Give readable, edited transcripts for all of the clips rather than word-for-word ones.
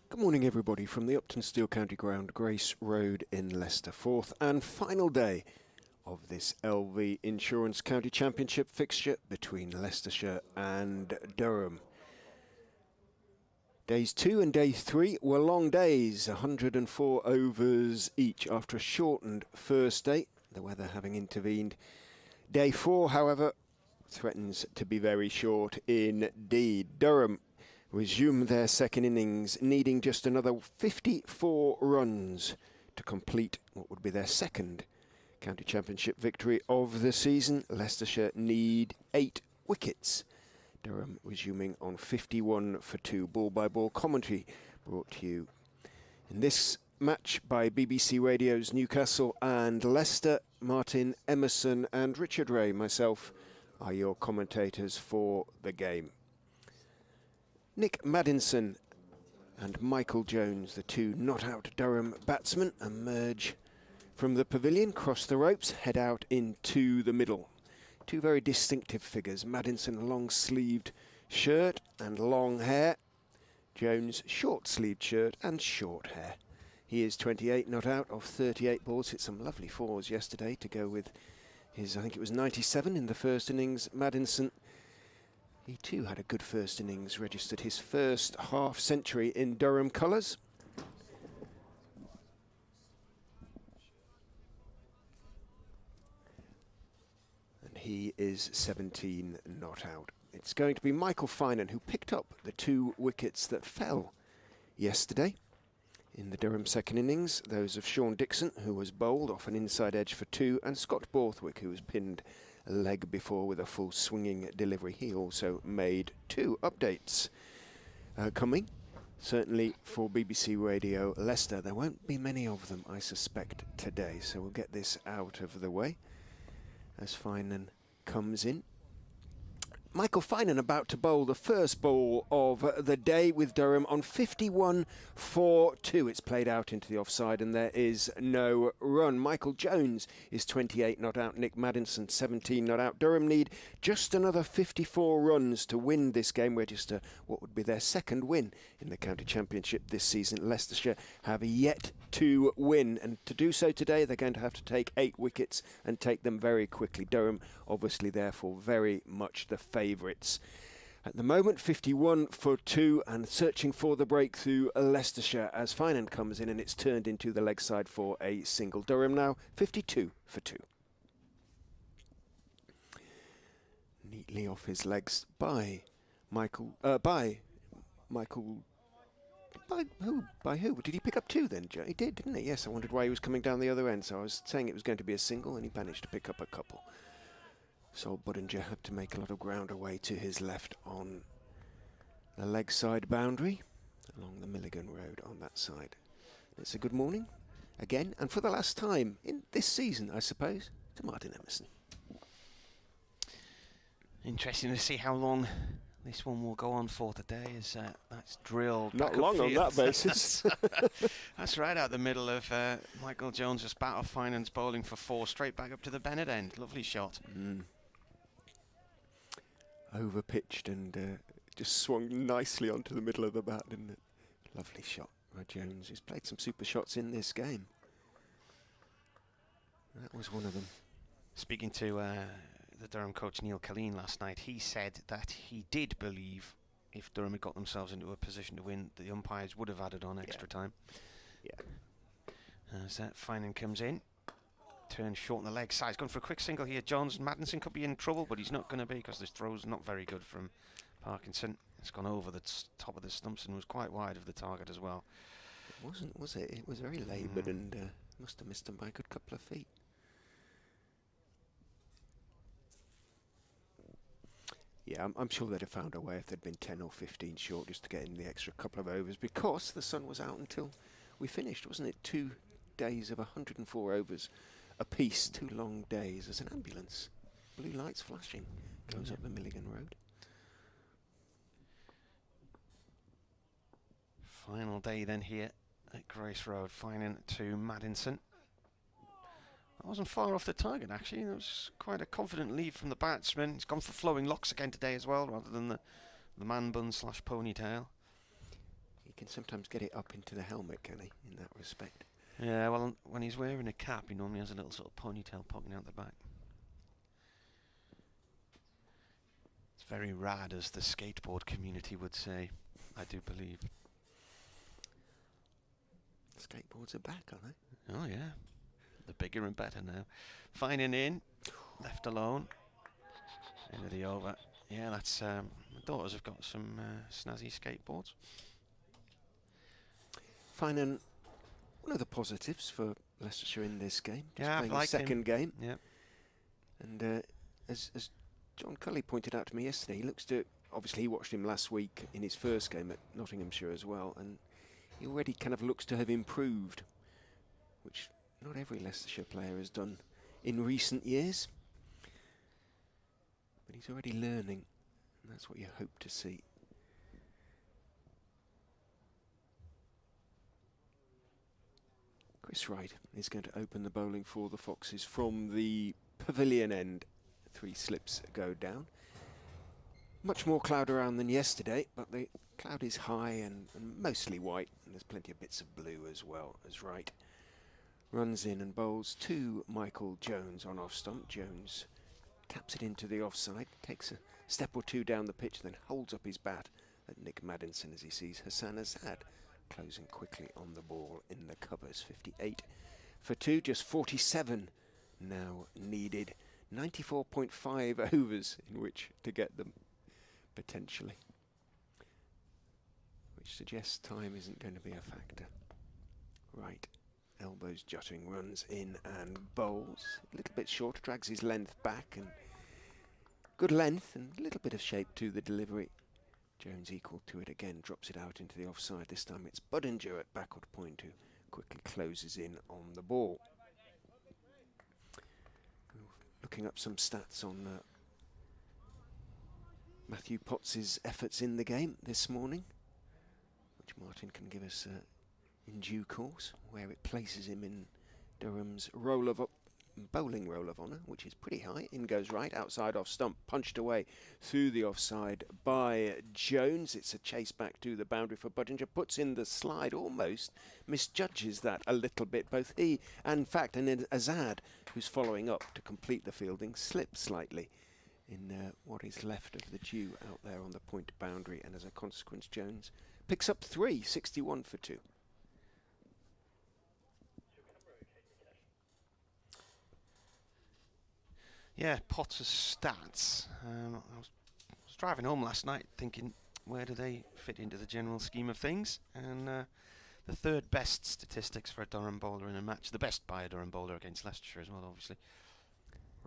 Good morning everybody from the Uptonsteel County Ground, Grace Road in Leicester. Fourth and final day of this LV Insurance County Championship fixture between Leicestershire and Durham. Days 2 and day 3 were long days, 104 overs each after a shortened first day, the weather having intervened. Day 4, however, threatens to be very short indeed. Durham resume their second innings, needing just another 54 runs to complete what would be their second county championship victory of the season. Leicestershire need 8 wickets. Durham resuming on 51 for 2. Ball by ball commentary brought to you in this match by BBC Radio's Newcastle and Leicester. Martin Emerson and Richard Ray, myself, are your commentators for the game. Nick Maddinson and Michael Jones, the two not-out Durham batsmen, emerge from the pavilion, cross the ropes, head out into the middle. Two very distinctive figures. Maddinson, a long-sleeved shirt and long hair. Jones, short-sleeved shirt and short hair. He is 28 not out of 38 balls. Hit some lovely fours yesterday to go with his, I think it was 97 in the first innings. Maddinson, he too had a good first innings, registered his first half century in Durham colours. And he is 17 not out. It's going to be Michael Finan who picked up the 2 wickets that fell yesterday in the Durham second innings. Those of Sean Dixon, who was bowled off an inside edge for 2, and Scott Borthwick, who was pinned a leg before with a full swinging delivery. He also made 2 updates coming, certainly for BBC Radio Leicester. There won't be many of them, I suspect, today, so we'll get this out of the way as Finan comes in. Michael Finan about to bowl the first ball of the day with Durham on 51 for 2. It's played out into the offside and there is no run. Michael Jones is 28 not out. Nick Maddinson 17 not out. Durham need just another 54 runs to win this game, register what would be their second win in the county championship this season. Leicestershire have yet to win, and to do so today they're going to have to take 8 wickets and take them very quickly. Durham obviously therefore very much the favourites. At the moment 51 for 2 and searching for the breakthrough Leicestershire as Finan comes in and it's turned into the leg side for a single. Durham now 52 for 2. Neatly off his legs by Michael. By who? By who? Did he pick up 2 then, Joe? He did, didn't he? Yes, I wondered why he was coming down the other end. So I was saying it was going to be a single and he managed to pick up a couple. Sol Budinger had to make a lot of ground away to his left on the leg side boundary along the Milligan Road on that side. It's a good morning again, and for the last time in this season, I suppose, to Martin Emerson. Interesting to see how long this one will go on for today, as that's drilled. Not long on that basis. That's right out the middle of Michael Jones' bat off Finan's bowling for 4, straight back up to the Bennett end. Lovely shot. Over-pitched and just swung nicely onto the middle of the bat, didn't it? Lovely shot by Jones, who's played some super shots in this game. That was one of them. Speaking to the Durham coach Neil Killeen last night, he said that he did believe if Durham had got themselves into a position to win, the umpires would have added on extra time. Yeah. As that Finan comes in, turns short on the leg side. He's gone for a quick single here. Jones Maddinson could be in trouble, but he's not going to be because this throw's not very good from Parkinson. It's gone over the top of the stumps and was quite wide of the target as well. It wasn't, was it? It was very laboured and must have missed him by a good couple of feet. Yeah, I'm sure they'd have found a way if they'd been 10 or 15 short just to get in the extra couple of overs, because the sun was out until we finished, wasn't it? 2 days of 104 overs apiece, 2 long days. As an ambulance, blue lights flashing, goes up the Milligan Road. Final day then here at Grace Road. Finan to Maddinson. That wasn't far off the target, actually. That was quite a confident lead from the batsman. He's gone for flowing locks again today as well, rather than the man bun / ponytail. He can sometimes get it up into the helmet, can he, in that respect? Yeah, well, when he's wearing a cap, he normally has a little sort of ponytail poking out the back. It's very rad, as the skateboard community would say, I do believe. Skateboards are back, are they? Oh, yeah. The bigger and better now. Fine and in, left alone. Into the over. Yeah, that's... my daughters have got some snazzy skateboards. Fine, and one of the positives for Leicestershire in this game. Just Yeah, playing I like the second game. Yeah. And as John Cully pointed out to me yesterday, he looks to... Obviously, he watched him last week in his first game at Nottinghamshire as well, and he already kind of looks to have improved, which not every Leicestershire player has done in recent years. But he's already learning, and that's what you hope to see. Chris Wright is going to open the bowling for the Foxes from the pavilion end. 3 slips go down. Much more cloud around than yesterday, but the cloud is high and mostly white, and there's plenty of bits of blue as well. As Wright runs in and bowls to Michael Jones on off stump. Jones taps it into the offside, takes a step or two down the pitch, then holds up his bat at Nick Maddinson as he sees Hassan Azad closing quickly on the ball in the covers. 58 for 2, just 47 now needed. 94.5 overs in which to get them, potentially. Which suggests time isn't going to be a factor. Right, elbows jutting, runs in and bowls. A little bit short, drags his length back, and good length and a little bit of shape to the delivery. Jones equal to it again, drops it out into the offside. This time it's Bedingham at backward point who quickly closes in on the ball. Looking up some stats on Matthew Potts' efforts in the game this morning, which Martin can give us in due course, where it places him in Durham's bowling roll of honour, which is pretty high. In goes Wright, outside off stump, punched away through the offside by Jones. It's a chase back to the boundary for Bedingham, puts in the slide, almost misjudges that a little bit. Both he and, in fact, and Azad, who's following up to complete the fielding, slipped slightly in what is left of the dew out there on the point boundary, and as a consequence Jones picks up 3, 61 for 2. Yeah, Potts' stats. I was driving home last night thinking, where do they fit into the general scheme of things? And the third best statistics for a Durham bowler in a match, the best by a Durham bowler against Leicestershire as well, obviously.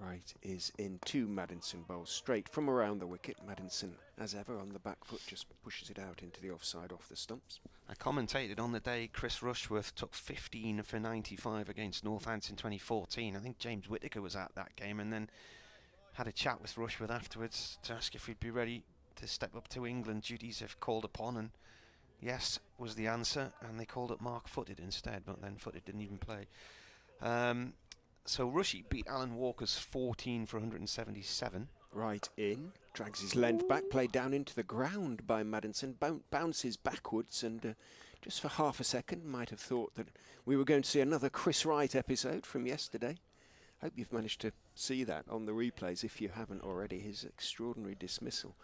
Wright is in 2 Maddinson bowls straight from around the wicket. Maddinson, as ever, on the back foot, just pushes it out into the offside off the stumps. I commentated on the day Chris Rushworth took 15 for 95 against Northampton 2014. I think James Whittaker was at that game, and then had a chat with Rushworth afterwards to ask if he'd be ready to step up to England duties if called upon, and yes was the answer, and they called up Mark Footed instead, but then Footed didn't even play. So Rushy beat Alan Walker's 14 for 177. Right in, drags his length back, played down into the ground by Maddinson, bounces backwards, and just for half a second might have thought that we were going to see another Chris Wright episode from yesterday. Hope you've managed to see that on the replays, if you haven't already. His extraordinary dismissal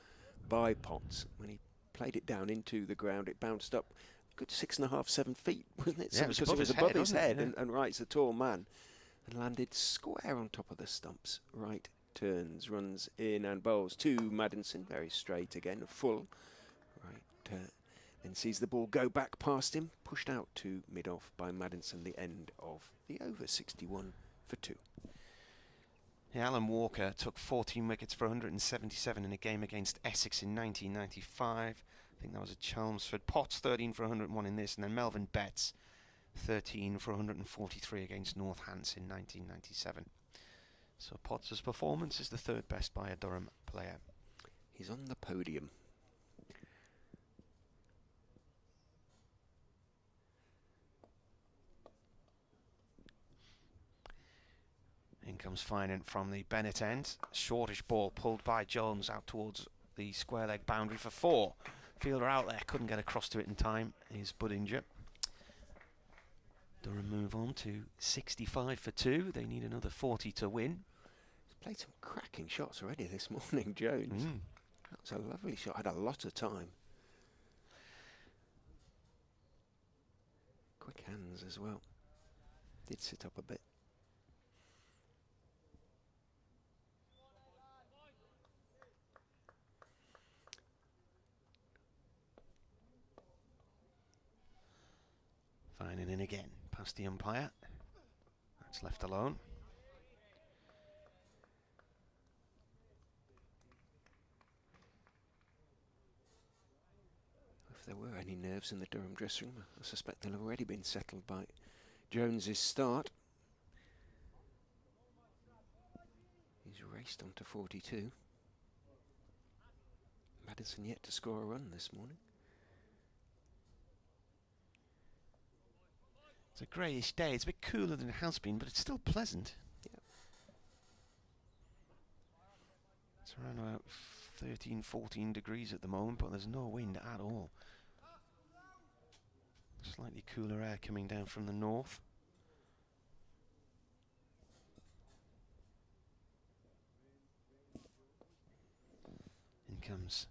by Potts. When he played it down into the ground, it bounced up a good 6.5, 7 feet, wasn't it? Yeah, Because it was above his head, yeah. and Wright's a tall man. And landed square on top of the stumps. Wright turns, runs in and bowls to Maddinson, very straight again, full. Wright then sees the ball go back past him, pushed out to mid-off by Maddinson, the end of the over. 61 for 2. Yeah, Alan Walker took 14 wickets for 177 in a game against Essex in 1995. I think that was at Chelmsford. Potts 13 for 101 in this, and then Melvin Betts 13 for 143 against Northampton in 1997. So Potts' performance is the third best by a Durham player. He's on the podium. In comes Finan from the Bennett end. Shortish ball pulled by Jones out towards the square leg boundary for 4. fielder out there, couldn't get across to it in time, is Bedingham. Durham move on to 65 for 2. They need another 40 to win. He's played some cracking shots already this morning, Jones. That was a lovely shot. Had a lot of time. Quick hands as well. Did sit up a bit. Finding in again, past the umpire. That's left alone. If there were any nerves in the Durham dressing room, I suspect they'll have already been settled by Jones's start. He's raced on to 42. Madison yet to score a run this morning. It's a greyish day. It's a bit cooler than it has been, but it's still pleasant. Yeah. It's around about 13, 14 degrees at the moment, but there's no wind at all. Slightly cooler air coming down from the north. In comes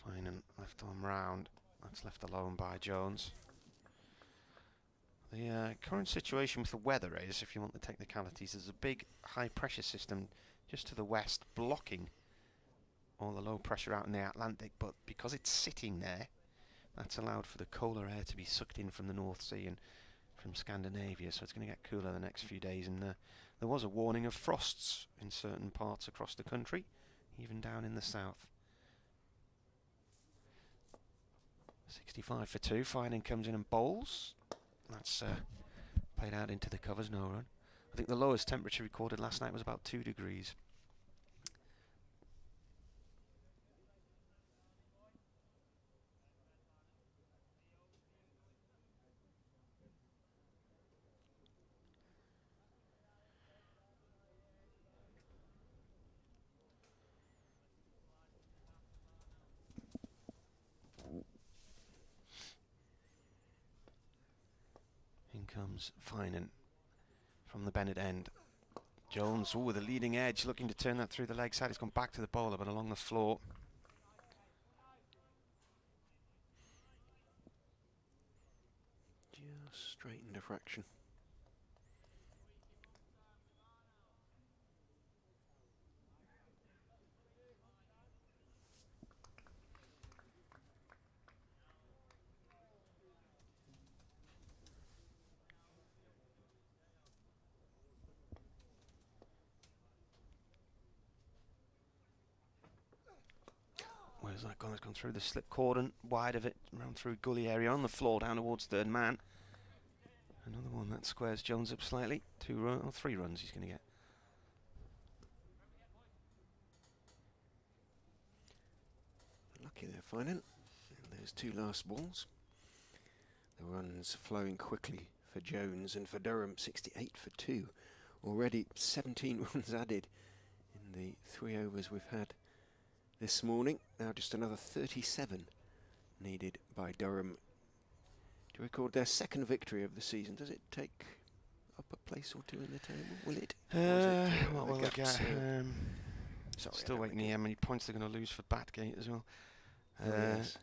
Finan, left arm round. That's left alone by Jones. The current situation with the weather is, if you want the technicalities, there's a big high pressure system just to the west blocking all the low pressure out in the Atlantic, but because it's sitting there, that's allowed for the colder air to be sucked in from the North Sea and from Scandinavia, so it's going to get cooler the next few days. And there was a warning of frosts in certain parts across the country, even down in the south. 65 for 2. Finan comes in and bowls. That's played out into the covers, no run. I think the lowest temperature recorded last night was about 2 degrees. Comes Finan from the Bennett end. Jones, with a leading edge, looking to turn that through the leg side. He's gone back to the bowler, but along the floor. Just straightened a fraction. Where's that gone? It's gone through the slip cordon, wide of it, round through gully area, on the floor, down towards third man. Another one that squares Jones up slightly. 3 runs he's going to get. Lucky there, Finan. And those 2 last balls. The runs flowing quickly for Jones and for Durham. 68 for 2. Already 17 runs added in the 3 overs we've had this morning. Now just another 37 needed by Durham to record their 2nd victory of the season. Does it take up a place or 2 in the table? Will it? What will they get? Sorry, still waiting to hear how many points they're going to lose for Batgate as well. Yes.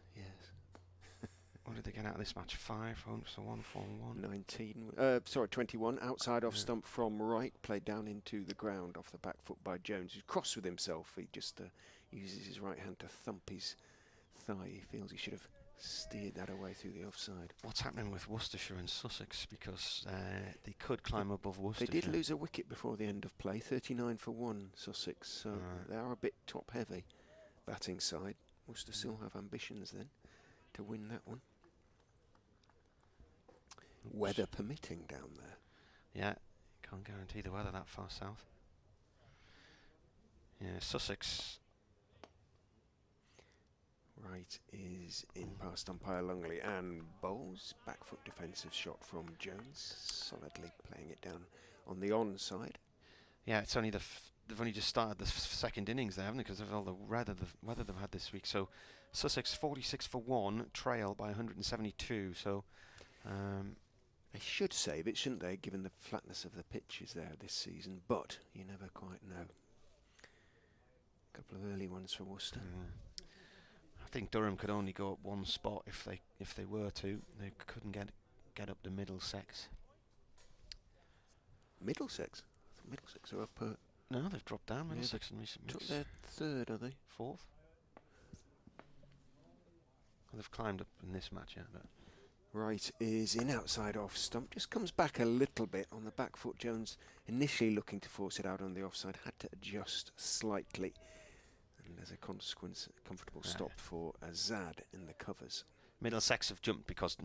What did they get out of this match? 5, so 1, 4, 1. 19. 21. Outside off stump from right, played down into the ground off the back foot by Jones, who's cross with himself. He just uses his right hand to thump his thigh. He feels he should have steered that away through the offside. What's happening with Worcestershire and Sussex? Because they could climb above Worcestershire. They did lose a wicket before the end of play. 39 for 1, Sussex. So they are a bit top heavy, batting side. Worcester still have ambitions then to win that one. Weather permitting down there. Yeah, can't guarantee the weather that far south. Yeah, Sussex. Right is in past umpire Lungley and bowls. Back foot defensive shot from Jones. Solidly playing it down on the onside. Yeah, it's only the they've only just started the second innings there, haven't they? Because of all the weather they've had this week. So Sussex 46 for 1, trail by 172. So they should save it, shouldn't they, given the flatness of the pitches there this season? But you never quite know. A couple of early ones for Worcester. I think Durham could only go up one spot if they were to. They couldn't get up to Middlesex. Middlesex are up. No, they've dropped down. Middlesex in recent weeks. Took their third, are they? Fourth. Well, they've climbed up in this match, yeah. But Wright is in outside off stump. Just comes back a little bit on the back foot. Jones initially looking to force it out on the offside, had to adjust slightly. And as a consequence, a comfortable stop for Azad in the covers. Middlesex have jumped because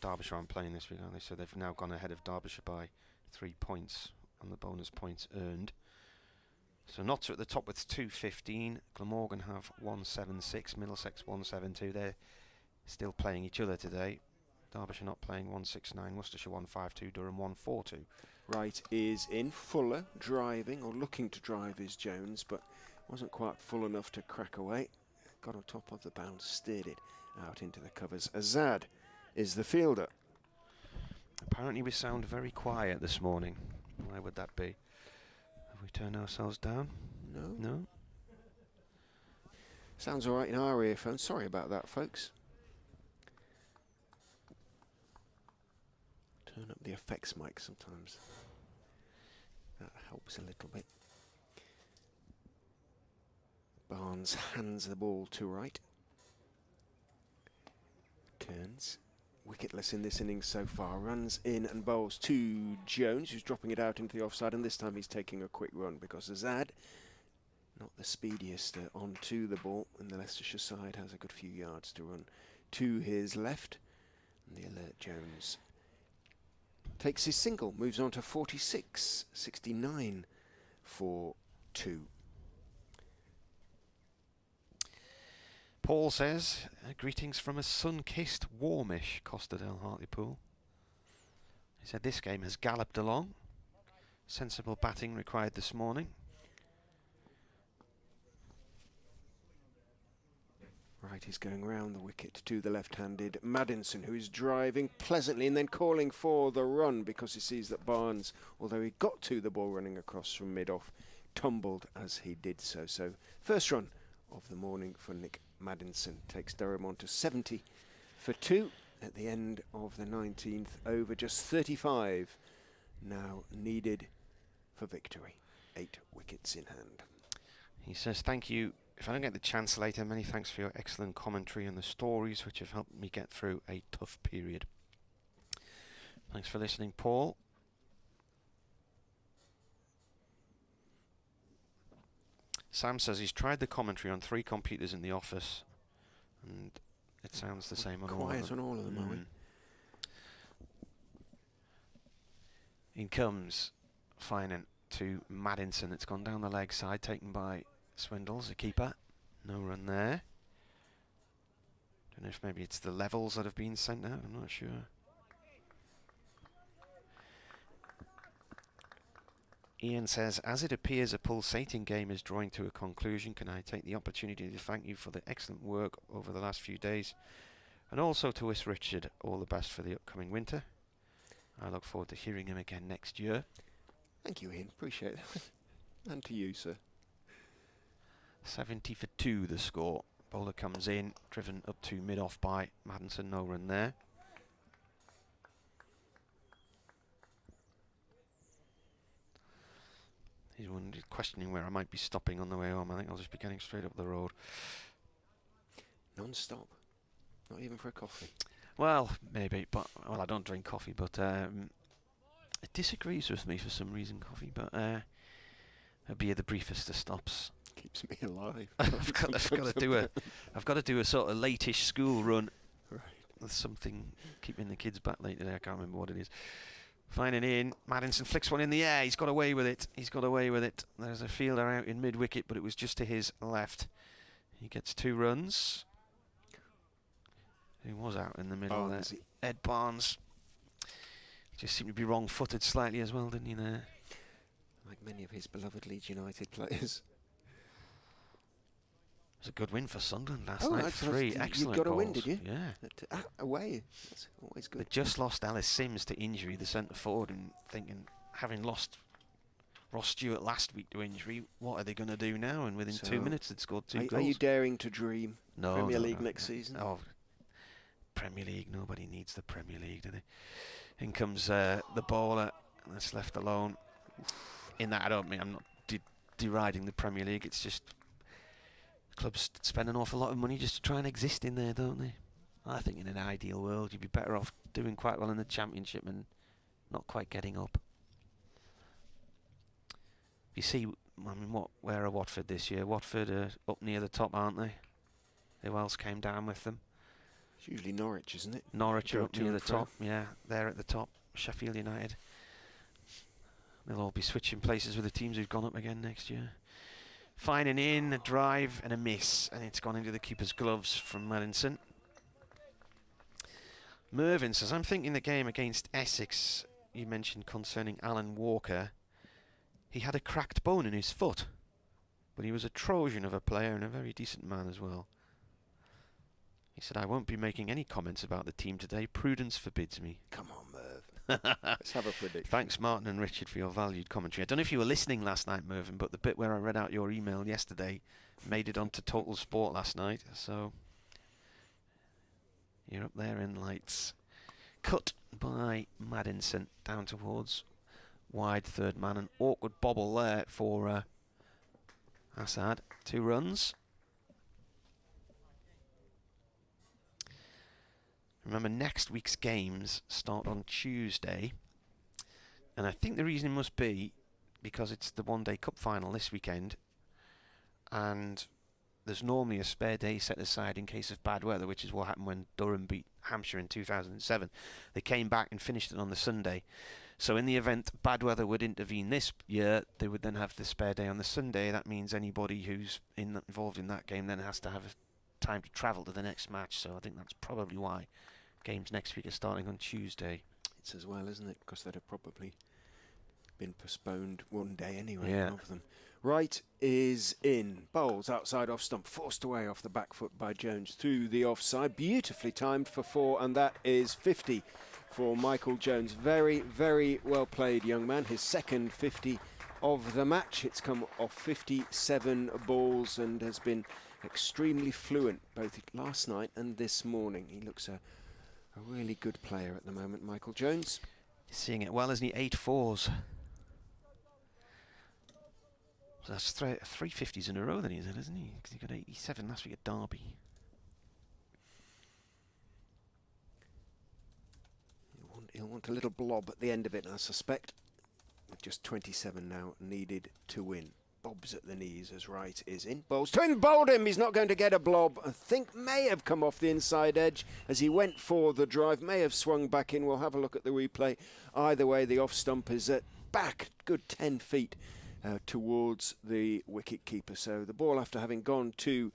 Derbyshire aren't playing this week, aren't they? So they've now gone ahead of Derbyshire by 3 points on the bonus points earned. So Notts are at the top with 215. Glamorgan have 176. Middlesex 172. They're still playing each other today. Derbyshire not playing 169. Worcestershire 152. Durham 142. Wright is in. Fuller driving, or looking to drive, is Jones, but wasn't quite full enough to crack away. Got on top of the bounce, steered it out into the covers. Azad is the fielder. Apparently we sound very quiet this morning. Why would that be? Have we turned ourselves down? No? Sounds all right in our earphones. Sorry about that, folks. Turn up the effects mic sometimes. That helps a little bit. Barnes hands the ball to Wright. Turns. Wicketless in this innings so far. Runs in and bowls to Jones, who's dropping it out into the offside, and this time he's taking a quick run because Azad, not the speediest onto the ball, and the Leicestershire side has a good few yards to run to his left. And the alert Jones takes his single, moves on to 46, 69 for 2. Paul says, greetings from a sun-kissed, warmish Costerdale Hartlepool. He said this game has galloped along. Sensible batting required this morning. Right, he's going round the wicket to the left-handed Maddinson, who is driving pleasantly and then calling for the run because he sees that Barnes, although he got to the ball running across from mid-off, tumbled as he did so. So first run of the morning for Nick Maddinson takes Durham on to 70 for 2 at the end of the 19th over. Just 35 now needed for victory. 8 wickets in hand. He says, thank you. If I don't get the chance later, many thanks for your excellent commentary and the stories which have helped me get through a tough period. Thanks for listening, Paul. Sam says he's tried the commentary on 3 computers in the office and it sounds the same on all of them. Quiet on all of them, are we? In comes Finan to Maddinson. It's gone down the leg side, taken by Swindles, the keeper. No run there. Don't know if maybe it's the levels that have been sent out, I'm not sure. Ian says, as it appears a pulsating game is drawing to a conclusion, can I take the opportunity to thank you for the excellent work over the last few days, and also to wish Richard all the best for the upcoming winter. I look forward to hearing him again next year. Thank you, Ian. Appreciate that. And to you, sir. 70 for 2 the score. Bowler comes in, driven up to mid-off by Maddinson, no run there. He's questioning where I might be stopping on the way home. I think I'll just be getting straight up the road. Non-stop? Not even for a coffee? Well, maybe, but well, I don't drink coffee, but it disagrees with me for some reason, coffee, but it'll be the briefest of stops. Keeps me alive. I've got to do a sort of late-ish school run. Right. With something keeping the kids back late today. I can't remember what it is. Finding in, Maddinson flicks one in the air. He's got away with it. There's a fielder out in mid-wicket, but it was just to his left. He gets 2 runs. He was out in the middle there. Ed Barnes. He just seemed to be wrong-footed slightly as well, didn't he there? like many of his beloved Leeds United players. It was a good win for Sunderland last night. That's 3 excellent You got a goals. win, did you? Yeah. Away. That's always good. They just lost Alice Sims to injury, the centre forward, and thinking, having lost Ross Stewart last week to injury, what are they going to do now? And within 2 minutes, they'd scored 2 goals. Are you daring to dream Premier League next season? Oh, Premier League. Nobody needs the Premier League, do they? In comes the bowler, and that's left alone. In that, I'm not deriding the Premier League. It's just clubs spend an awful lot of money just to try and exist in there, don't they? I think in an ideal world, you'd be better off doing quite well in the Championship and not quite getting up. You see, I mean, where are Watford this year? Watford are up near the top, aren't they? Who else came down with them? It's usually Norwich, isn't it? Norwich are up near the top. Yeah, they're at the top. Sheffield United. They'll all be switching places with the teams who've gone up again next year. Finding in a drive and a miss, and it's gone into the keeper's gloves from Madison. Mervyn says, I'm thinking the game against Essex you mentioned concerning Alan Walker. He had a cracked bone in his foot, but he was a Trojan of a player and a very decent man as well. He said, I won't be making any comments about the team today. Prudence forbids me. Come on, Merv. Let's have a prediction. Thanks, Martin and Richard, for your valued commentary. I don't know if you were listening last night, Mervyn, but the bit where I read out your email yesterday made it onto Total Sport last night, so you're up there in lights. Cut by Maddinson down towards wide third man. An awkward bobble there for Assad. 2 runs. Remember, next week's games start on Tuesday, and I think the reason must be because it's the one-day cup final this weekend, and there's normally a spare day set aside in case of bad weather, which is what happened when Durham beat Hampshire in 2007. They came back and finished it on the Sunday. So in the event bad weather would intervene this year, they would then have the spare day on the Sunday. That means anybody who's involved in that game then has to have time to travel to the next match. So I think that's probably why games next week are starting on Tuesday. It's as well, isn't it? Because they'd have probably been postponed one day anyway, yeah. Of them. Right is in. Bowles outside off stump, forced away off the back foot by Jones through the offside. Beautifully timed for 4, and that is 50 for Michael Jones. Very, very well played, young man. His second 50 of the match. It's come off 57 balls and has been extremely fluent both last night and this morning. He looks a really good player at the moment, Michael Jones. He's seeing it well, isn't he? 8 fours. So that's 3 50s in a row then, isn't he? Because he got 87 last week at Derby. He'll want a little blob at the end of it, I suspect. With just 27 now needed to win. Bob's at the knees as right is in. Bowles twin bowled him. He's not going to get a blob. I think may have come off the inside edge as he went for the drive. May have swung back in. We'll have a look at the replay. Either way, the off stump is at back good 10 feet towards the wicket keeper. So the ball, after having gone to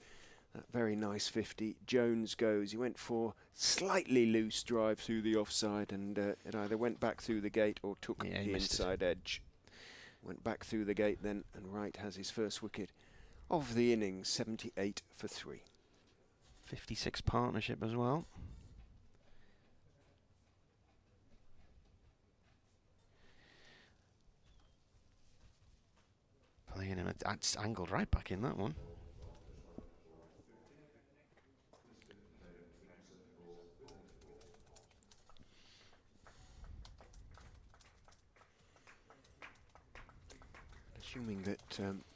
that very nice 50, Jones goes. He went for slightly loose drive through the offside, and it either went back through the gate or took the inside edge. Went back through the gate then, and Wright has his first wicket of the innings, 78 for 3. 56 partnership as well. Playing him, it's angled right back in that one. Assuming that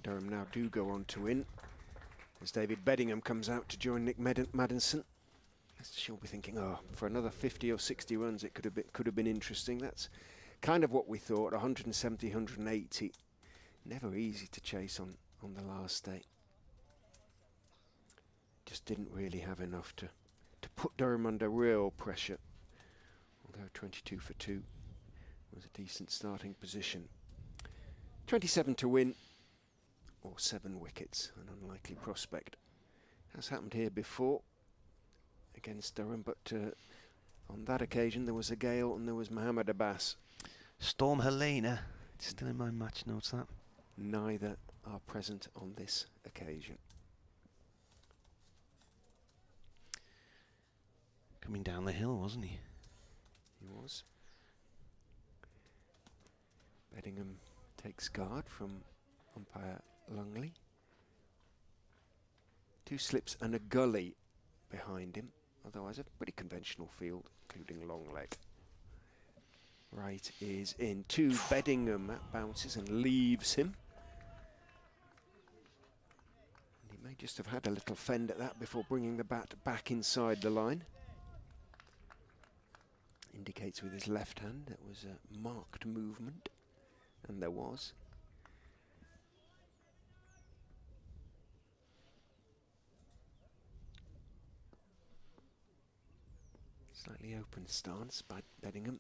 Durham now do go on to win, as David Bedingham comes out to join Nick Maddinson. She'll be thinking, oh, for another 50 or 60 runs, it could have been interesting. That's kind of what we thought. 170, 180, never easy to chase on the last day. Just didn't really have enough to put Durham under real pressure. Although 22 for 2 was a decent starting position. 27 to win, or 7 wickets, an unlikely prospect. Has happened here before against Durham, but on that occasion there was a gale and there was Mohammed Abbas. Storm Helena. It's still in my match notes, that. Neither are present on this occasion. Coming down the hill, wasn't he? He was. Bedingham takes guard from umpire Lungley. 2 slips and a gully behind him. Otherwise a pretty conventional field, including long leg. Right is in to Bedingham. That bounces and leaves him. And he may just have had a little fend at that before bringing the bat back inside the line. Indicates with his left hand that was a marked movement, and there was. Slightly open stance by Bedingham.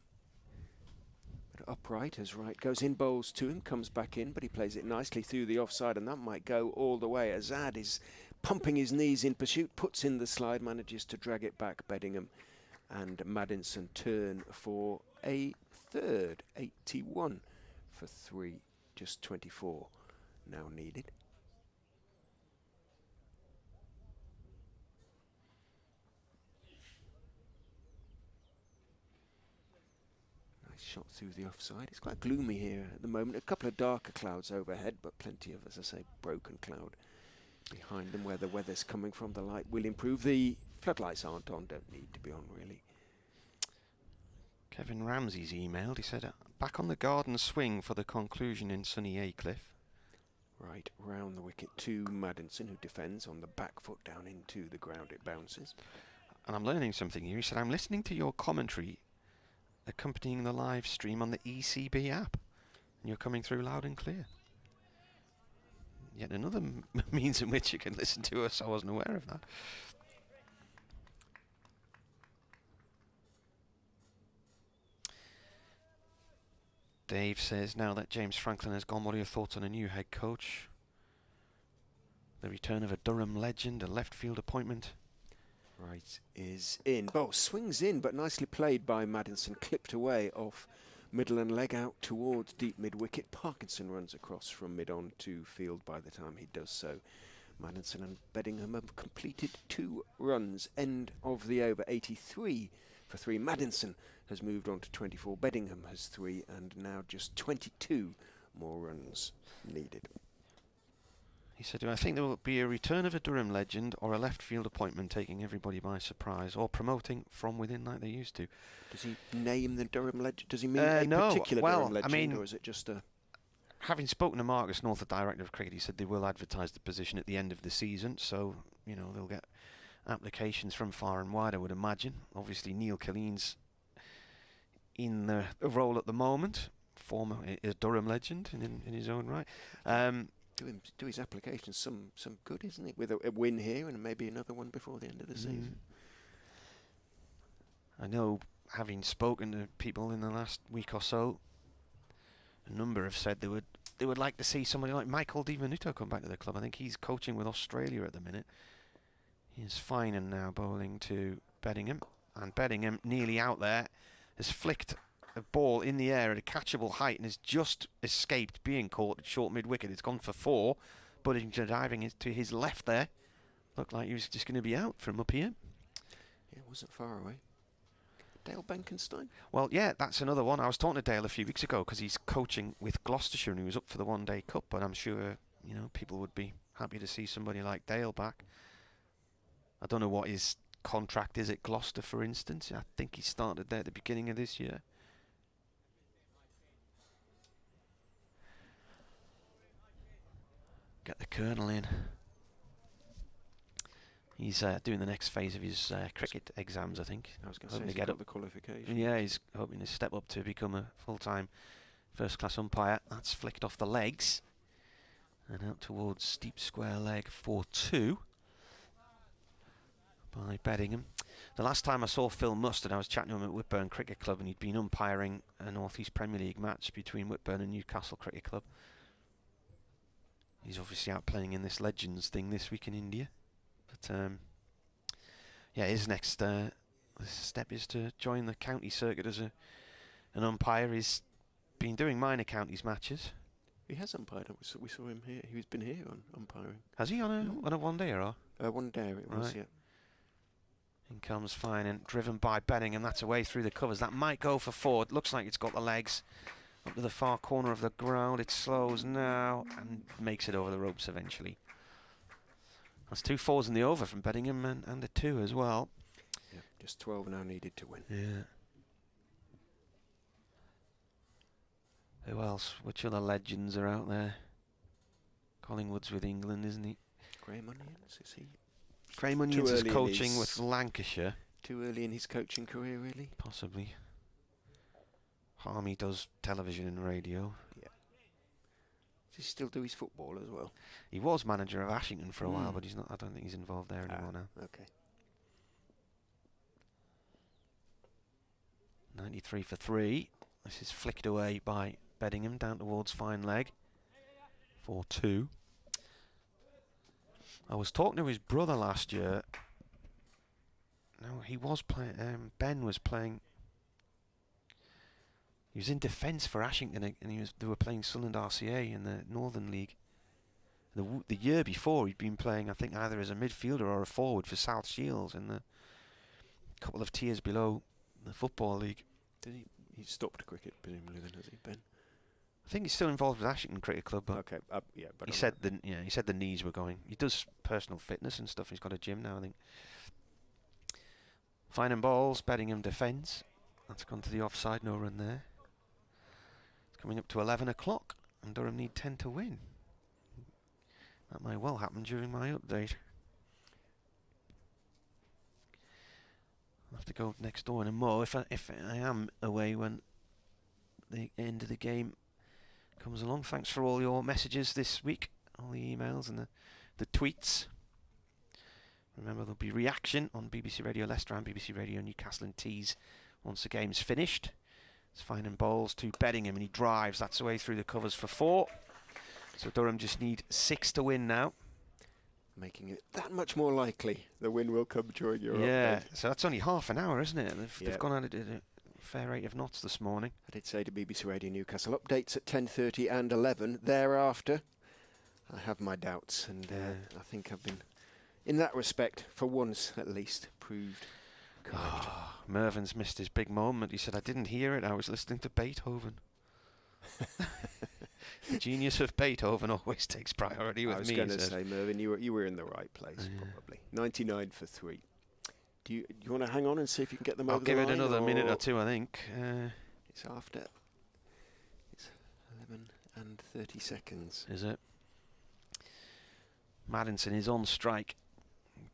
But upright as right goes in, bowls to him, comes back in, but he plays it nicely through the offside, and that might go all the way. Azad is pumping his knees in pursuit, puts in the slide, manages to drag it back. Bedingham and Maddinson turn for a third. 81 for 3, just 24 now needed. Shot through the offside. It's quite gloomy here at the moment. A couple of darker clouds overhead, but plenty of, as I say, broken cloud behind them. Where the weather's coming from, the light will improve. The floodlights aren't on, don't need to be on really. Kevin Ramsey's emailed. He said, back on the garden swing for the conclusion in sunny Aycliffe. Right, round the wicket to Maddinson, who defends on the back foot down into the ground. It bounces. And I'm learning something here. He said, I'm listening to your commentary accompanying the live stream on the ECB app, and you're coming through loud and clear. Yet another means in which you can listen to us. I wasn't aware of that. Dave says, now that James Franklin has gone, what are your thoughts on a new head coach? The return of a Durham legend, a left field appointment. Right is in. Oh, swings in, but nicely played by Maddinson. Clipped away off middle and leg out towards deep mid-wicket. Parkinson runs across from mid-on to field by the time he does so. Maddinson and Bedingham have completed 2 runs. End of the over. 83 for 3. Maddinson has moved on to 24. Bedingham has 3, and now just 22 more runs needed. He said, do I think there will be a return of a Durham legend or a left field appointment taking everybody by surprise, or promoting from within like they used to? Does he name the Durham legend? Does he mean a particular Durham legend, or is it just a... Having spoken to Marcus North, the director of cricket, he said they will advertise the position at the end of the season, so, you know, they'll get applications from far and wide, I would imagine. Obviously, Neil Killeen's in the role at the moment, former Durham legend in his own right. Do his application some good, isn't it? With a win here and maybe another one before the end of the season. I know, having spoken to people in the last week or so, a number have said they would like to see somebody like Michael Di Venuto come back to the club. I think he's coaching with Australia at the minute. He's fine and now bowling to Bedingham, and Bedingham nearly out there has flicked a ball in the air at a catchable height and has just escaped being caught at short mid-wicket. It's gone for 4, but diving to his left there. Looked like he was just going to be out from up here. Yeah, it wasn't far away. Dale Benkenstein? Well, yeah, that's another one. I was talking to Dale a few weeks ago because he's coaching with Gloucestershire and he was up for the one-day cup, but I'm sure, you know, people would be happy to see somebody like Dale back. I don't know what his contract is at Gloucester, for instance. I think he started there at the beginning of this year. Get the Colonel in. He's doing the next phase of his cricket exams, I think. I was going to say, he's got the qualification. Yeah, he's hoping to step up to become a full-time first-class umpire. That's flicked off the legs. And out towards deep square leg for 2 by Bedingham. The last time I saw Phil Mustard, I was chatting to him at Whitburn Cricket Club, and he'd been umpiring a North East Premier League match between Whitburn and Newcastle Cricket Club. He's obviously out playing in this Legends thing this week in India. But yeah, his next step is to join the county circuit as an umpire. His been doing minor counties matches. He has umpired. We saw him here. He's been here on umpiring. Has he on a one day or? One day it was, yeah. In comes Fine and driven by Bedingham. That's away through the covers. That might go for 4. It looks like it's got the legs up to the far corner of the ground. It slows now and makes it over the ropes eventually. That's 2 4s in the over from Bedingham and a 2 as well. Yeah, just 12 now needed to win. Yeah. Who else? Which other legends are out there? Collingwood's with England, isn't he? Graham Onions, is he? Graham Onions is coaching with Lancashire. Too early in his coaching career, really? Possibly. Harmy does television and radio. Yeah. Does he still do his football as well? He was manager of Ashington for a while, but he's not. I don't think he's involved there anymore now. Okay. 93 for 3. This is flicked away by Bedingham down towards Fine leg. 4-2. I was talking to his brother last year. No, he was playing. Ben was playing. He was in defence for Ashington, and they were playing Sunderland RCA in the Northern League. The year before, he'd been playing, I think, either as a midfielder or a forward for South Shields in the couple of tiers below the Football League. Did he stopped cricket, presumably, then, has he, Ben? I think he's still involved with Ashington Cricket Club, but okay, yeah, but he said the knees were going. He does personal fitness and stuff. He's got a gym now, I think. Fine and balls, Bedingham defence. That's gone to the offside, no run there. It's coming up to 11 o'clock, and Durham need 10 to win. That may well happen during my update. I'll have to go next door in a mo if I am away when the end of the game comes along. Thanks for all your messages this week, all the emails and the tweets. Remember, there'll be reaction on BBC Radio Leicester and BBC Radio Newcastle and Tees once the game's finished. It's Fine and bowls to Bedingham, and he drives. That's away through the covers for 4. So Durham just need 6 to win now. Making it that much more likely the win will come during your update. update. So that's only half an hour, isn't it? They've gone at a fair rate of knots this morning. I did say to BBC Radio Newcastle, updates at 10:30 and 11. Thereafter, I have my doubts, and I think I've been, in that respect, for once at least, proved correct. Mervyn's missed his big moment. He said, I didn't hear it, I was listening to Beethoven. The genius of Beethoven always takes priority with me. I was going to say, Mervyn, you were in the right place, probably. 99 for 3. Do you want to hang on and see if you can get them over the line? I'll give it another minute or two, I think. It's after. It's 11 and 30 seconds. Is it? Maddinson is on strike.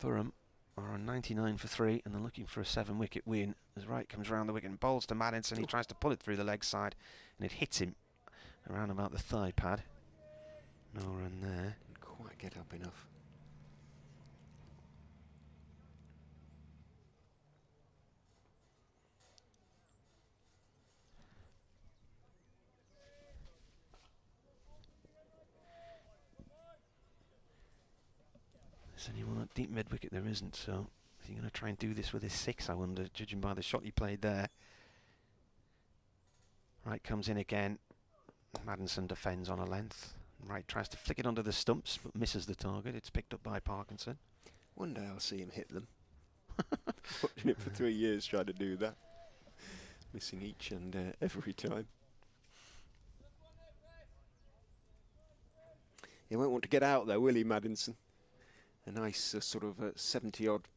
Durham are on 99 for 3, and they're looking for a 7-wicket win. As Wright comes round the wicket and bowls to Maddinson. He tries to pull it through the leg side, and it hits him around about the thigh pad. No run there. Didn't quite get up enough. Is anyone at deep mid wicket? There isn't, so is he going to try and do this with his 6, I wonder, judging by the shot he played there. Wright comes in again. Maddinson defends on a length. Wright tries to flick it under the stumps, but misses the target. It's picked up by Parkinson. One day I'll see him hit them. Watching it for 3 years, trying to do that. Missing each and every time. He won't want to get out though, will he, Maddinson? A nice sort of 70-odd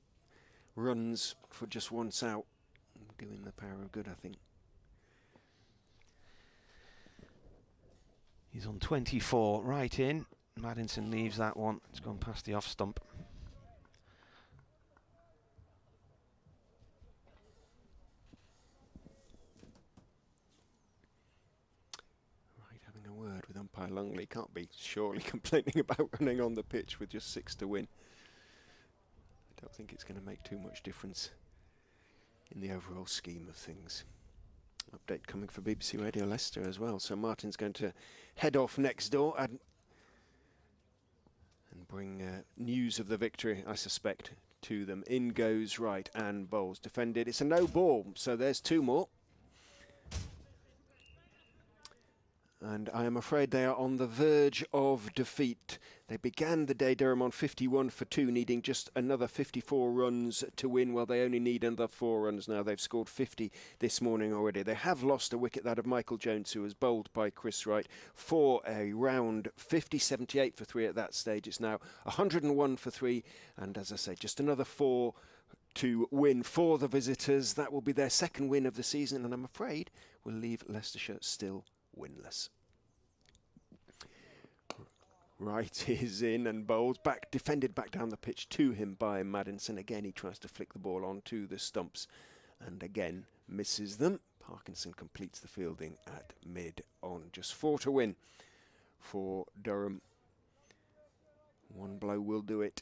runs for just once out. Doing the power of good, I think. He's on 24, right in. Maddinson leaves that one. It's gone past the off stump. Right, having a word with umpire Longley. Can't be surely complaining about running on the pitch with just 6 to win. I don't think it's going to make too much difference in the overall scheme of things. Update coming for BBC Radio Leicester as well. So Martin's going to head off next door and bring news of the victory, I suspect, to them. In goes Wright and bowls. Defended. It's a no ball, so there's 2 more. and I am afraid they are on the verge of defeat. They began the day, Durham, on 51 for 2, needing just another 54 runs to win. Well, they only need another 4 runs now. They've scored 50 this morning already. They have lost a wicket, that of Michael Jones, who was bowled by Chris Wright for a round 50, 78 for 3 at that stage. It's now 101 for 3, and as I say, just another 4 to win for the visitors. That will be their second win of the season, and I'm afraid will leave Leicestershire still winless. Wright is in and bowls back, defended back down the pitch to him by Maddinson. Again, he tries to flick the ball onto the stumps and again misses them. Parkinson completes the fielding at mid on. Just 4 to win for Durham. One blow will do it.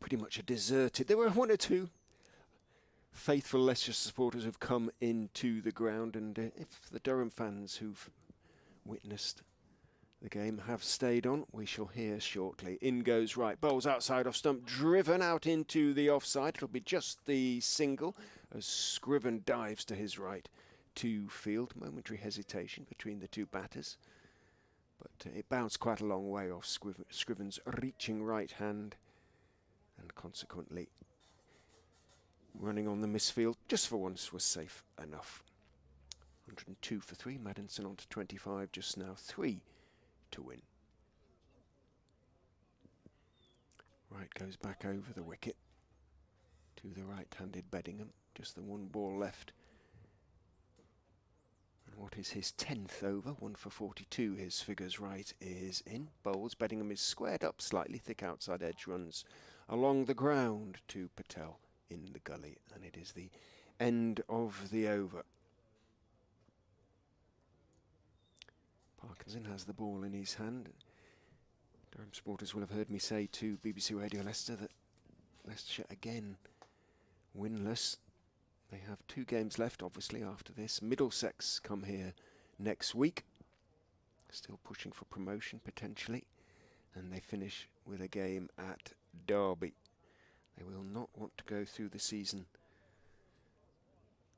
Pretty much a deserted. There were 1 or 2 faithful Leicester supporters who've come into the ground, and if the Durham fans who've witnessed the game have stayed on, we shall hear shortly. In goes Wright, bowls outside off stump, driven out into the offside. It'll be just the single as Scriven dives to his right to field. Momentary hesitation between the 2 batters, but it bounced quite a long way off Scriven's reaching right hand, and consequently running on the misfield just for once was safe enough. 102 for 3, Maddinson on to 25 just now, 3 to win. Wright goes back over the wicket to the right-handed Bedingham, just the 1 ball left. And what is his 10th over? 1 for 42, his figures. Wright is in, bowls. Bedingham is squared up slightly, thick outside edge, runs along the ground to Patel in the gully, and it is the end of the over. Parkinson has the ball in his hand. Durham supporters will have heard me say to BBC Radio Leicester that Leicestershire again winless. They have 2 games left, obviously, after this. Middlesex come here next week, still pushing for promotion potentially, and they finish with a game at Derby. They will not want to go through the season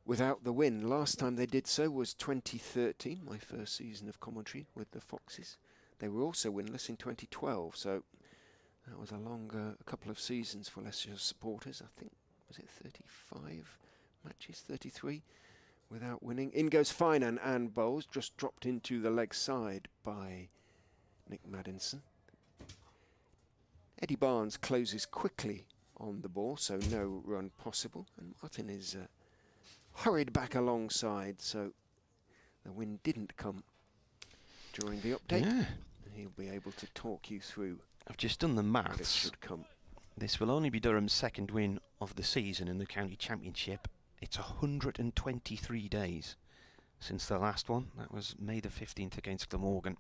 without the win. Last time they did so was 2013, my first season of commentary with the Foxes. They were also winless in 2012, so that was a couple of seasons for Leicester supporters. I think, was it 35 matches, 33, without winning. In goes Finan and bowls, just dropped into the leg side by Nick Maddinson. Eddie Barnes closes quickly on the ball, so no run possible, and Martin is hurried back alongside, so the win didn't come during the update. Yeah. He'll be able to talk you through. I've just done the maths. It should come. This will only be Durham's 2nd win of the season in the county championship. It's 123 days since the last one. That was May the 15th against Glamorgan.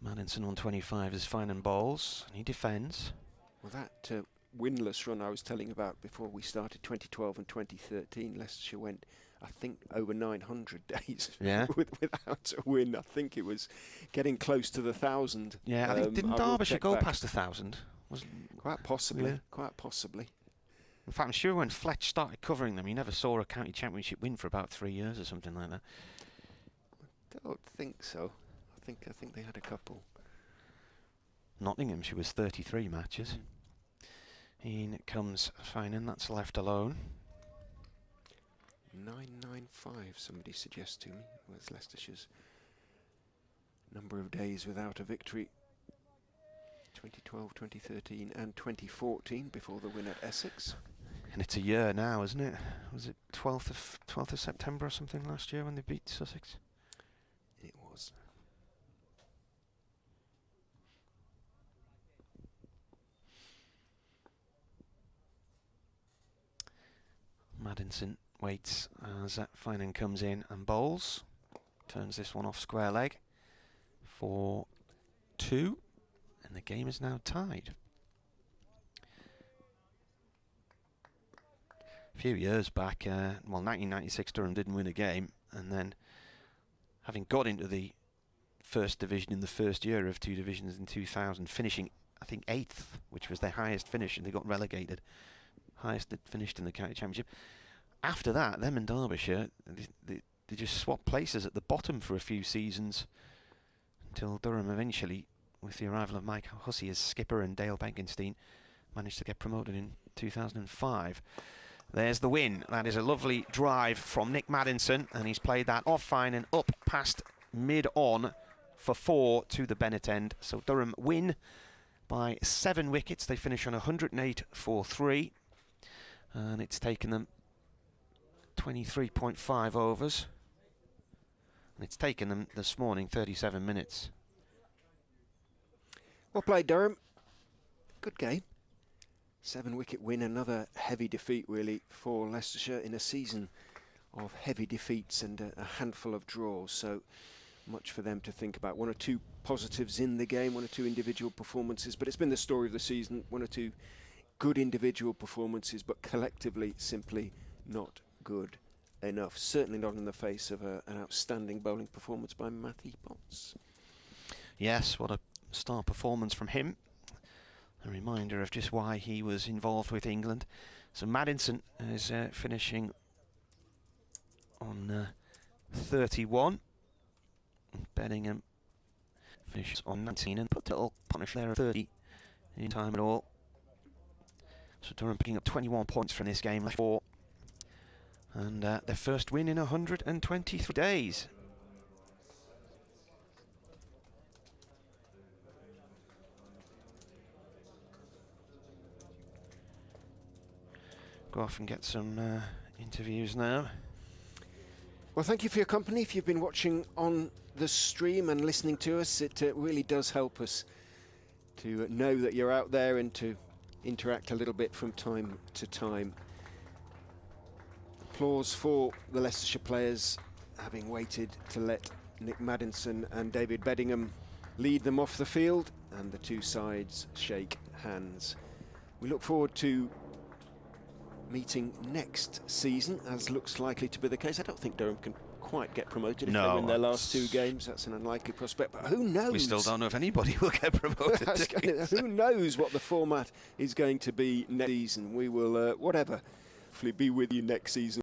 Maddinson on 25 is fine and bowls, and he defends. Well, that winless run I was telling about before we started, 2012 and 2013, Leicestershire went, I think, over 900 days without a win. I think it was getting close to the 1,000. Yeah, I think, didn't Derbyshire go past 1,000? Quite possibly, yeah. Quite possibly. In fact, I'm sure when Fletch started covering them, he never saw a county championship win for about 3 years or something like that. I don't think so. I think they had a couple. Nottinghamshire was 33 matches. In comes Finan, that's left alone. 995, somebody suggests to me, was Leicestershire's number of days without a victory. 2012, 2013 and 2014 before the win at Essex. And it's a year now, isn't it? Was it 12th of September or something last year when they beat Sussex? It was. Maddinson waits as Finan comes in and bowls. Turns this one off square leg for 2. And the game is now tied. A few years back, 1996, Durham didn't win a game, and then having got into the first division in the first year of 2 divisions in 2000, finishing, I think, 8th, which was their highest finish, and they got relegated. Highest that finished in the county championship. After that, them and Derbyshire, they they just swapped places at the bottom for a few seasons until Durham eventually, with the arrival of Mike Hussey as skipper and Dale Benkenstein, managed to get promoted in 2005. There's the win. That is a lovely drive from Nick Maddinson, and he's played that off fine and up past mid-on for 4 to the Bennett end. So Durham win by 7 wickets. They finish on 108 for 3, and it's taken them 23.5 overs, and it's taken them this morning 37 minutes. Well played, Durham. Good game. 7-wicket win, another heavy defeat really for Leicestershire in a season of heavy defeats and a handful of draws, so much for them to think about. 1 or 2 positives in the game, 1 or 2 individual performances, but it's been the story of the season. 1 or 2 good individual performances, but collectively simply not good enough. Certainly not in the face of an outstanding bowling performance by Matty Potts. Yes, what a star performance from him. A reminder of just why he was involved with England. So Maddinson is finishing on 31. Bedingham finishes on 19 and put a little punish there of 30 in time at all. So Durham picking up 21 points from this game, 4. And their first win in 123 days. Go off and get some interviews now. Well, thank you for your company. If you've been watching on the stream and listening to us, it really does help us to know that you're out there and to interact a little bit from time to time. Applause for the Leicestershire players, having waited to let Nick Maddinson and David Bedingham lead them off the field, and the 2 sides shake hands. We look forward to meeting next season, as looks likely to be the case. I don't think Durham can quite get promoted if they win their last 2 games. That's an unlikely prospect, but who knows? We still don't know if anybody will get promoted. Who knows what the format is going to be next season? We will, whatever, hopefully be with you next season.